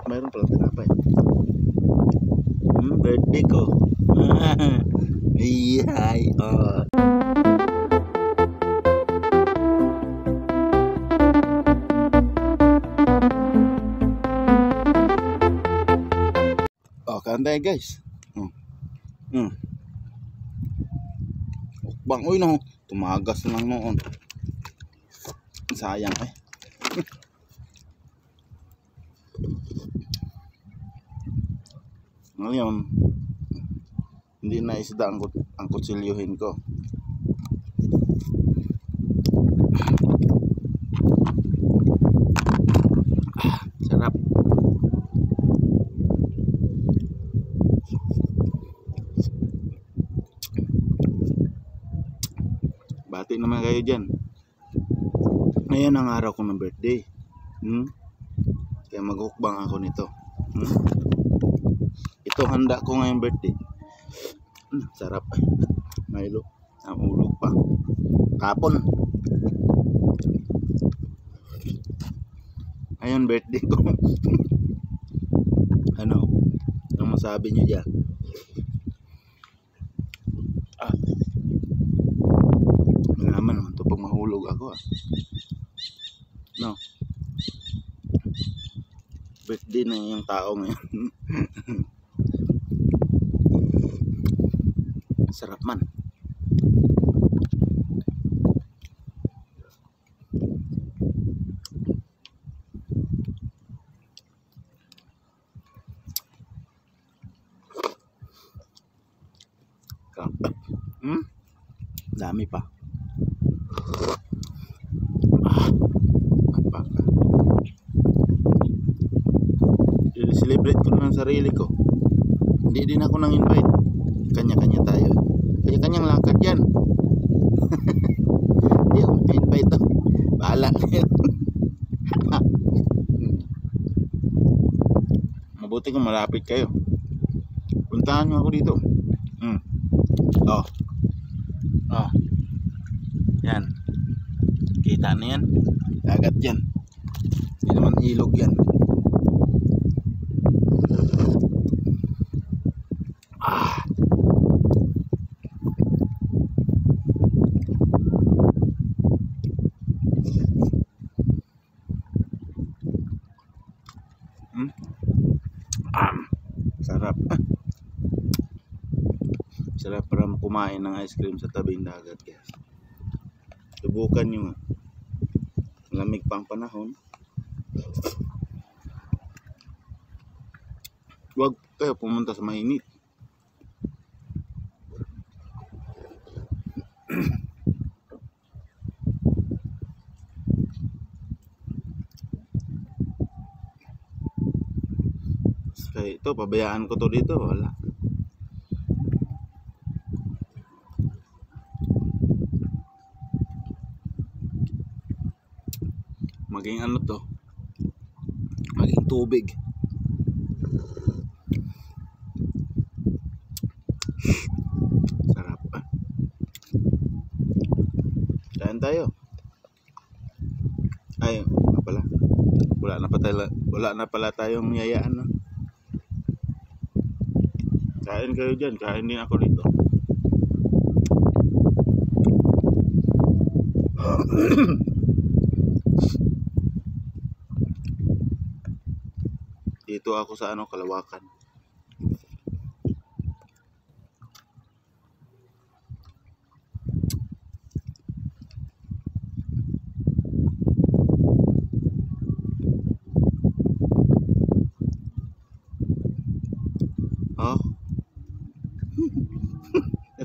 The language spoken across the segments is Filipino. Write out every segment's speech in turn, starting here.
mayroon palang tinapay. Birthday ko. Ay, oh. Oh, kantay guys. Bang, uy no, tumagas lang noon. Sayang eh. Ngayon, hindi na isda ang kutsilyuhin ko. Sarap. Bati naman kayo dyan. Ngayon ang araw ko ng birthday. Kaya maghukbang ako nito. Ito handa ko ngayong birthday. Sarap. Milo. Ang ulog pa. Kapon. Ayun birthday ko. Ano? Anong masabi nyo dyan? Naman naman ito pag mahulog ako No. Birthday na yung tao ngayon. Sarap man. Dami pa. I-celebrate ko ng sarili ko. Hindi din ako nang invite. Kanya-kanya tayo. Kanya-kanyang lakad yan. Hindi ako invite to. Bahala kayo. Mabuti kung malapit kayo. Puntahan nyo ako dito. Yan. Kita na yan. Dagat yan. Hindi naman ilog yan. Sarap. Sarap para kumain ng ice cream sa tabing dagat, guys. Subukan nyo. Lamig pang panahon. Huwag kayo pumunta sa mainit. Kaya ito, pabayaan ko to dito. Wala. Maging ano to, maging tubig. Sarap. Kain tayo. Ay, pala. Wala na pala tayong yayaan, no? Kain kayo dyan, kain din ako dito. Dito ako sa Kalawakan.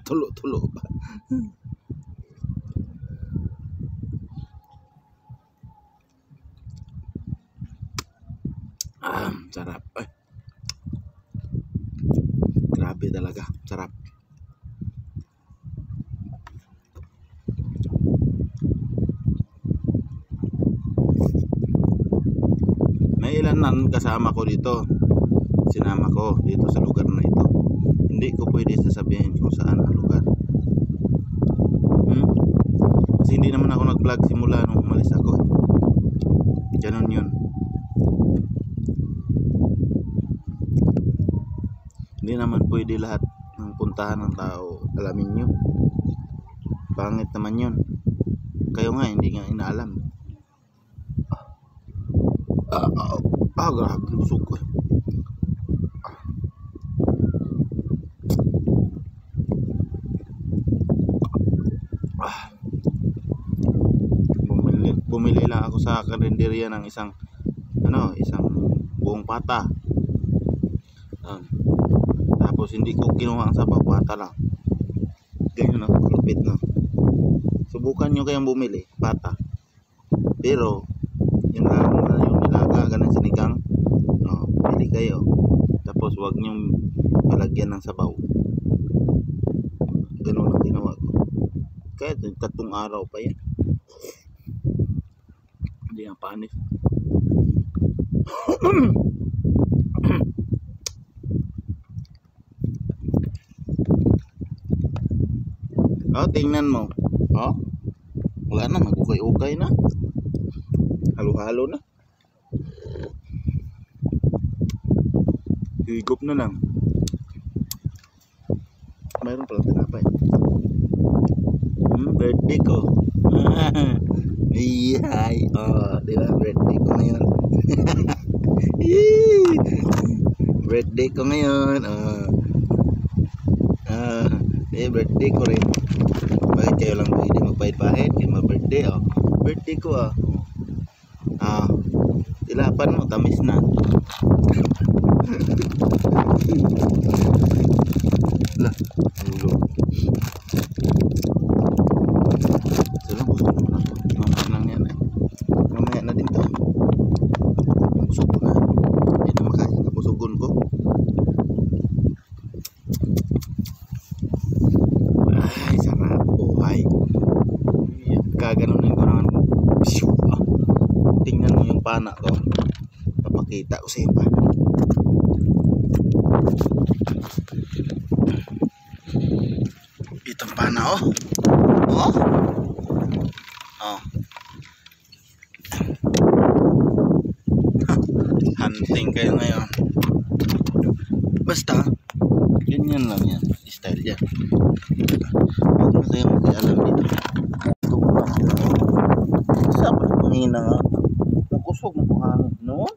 Tulo-tulo pa. Sarap. Grabe talaga. Sarap. May ilan nang kasama ko dito. Sinama ko dito sa lugar na ito. Hindi ko pwede sasabihin kung saan ang lugar. Kasi hindi naman ako nag-vlog simula nung umalis ako. Ganon yun. Hindi naman pwede lahat ng puntahan ng tao alamin nyo. Pangit naman yun. Kayo nga hindi nga inaalam. Grabe busog ko. Bumili lang ako sa karinderya ng isang buong pata. Tapos hindi ko kinuha ang sabaw, pata lang. Ganyan ako kalupit, no. Subukan nyo kayang bumili pata. Pero yun lang yung nilaga, ganun sinigang. Pili kayo. Tapos wag nyo palagyan ng sabaw. Ganun ang ginawa ko. Kahit 3 araw pa yan. Hindi nga panis. Tingnan mo. Wala na, magukay-ukay na. Halo-halo na. Higop na lang. Mayroon pala tinapay. Birthday ko. Ay, diba? Birthday ko ngayon. Birthday ko ngayon. Birthday ko rin. Bakit kayo lang pwede magpahit-pahit? Kayo mag-birthday, birthday ko, tilapan mo, tamis na. Lah, ulo. Salang busog mo na to. Mamaya lang yan, mamaya na din to. Busog ko na. Hindi na makain na busugon ko. Ay, sarap buhay. Kaganunin ko naman. Tingnan mo yung pana ko. Papakita ko sa iyo pana. Itong pana, Hunting kayo ngayon. Basta ganyan lang yan, style yan. Huwag na kayo mag-alam dito. Sapat pangina nga. Nakusog mo pang no?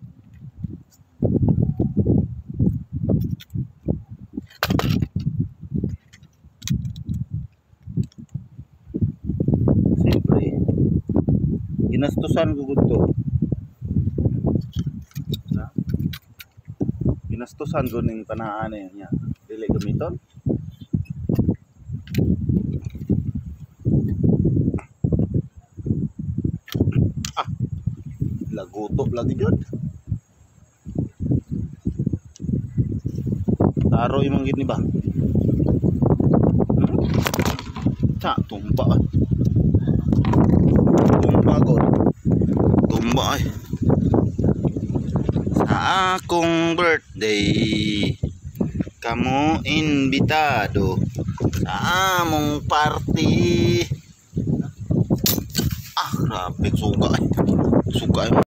Siyempre ginastusan ko gusto. Ginastusan ko ng panaan niya. Dili gamiton. Laguto lagi jud. Taro imong gid ni ba? Tumba. Tumba god. Tumba ay. Sa akong birthday, kamo imbitado sa among party. Grabe suga ay. Suga ay.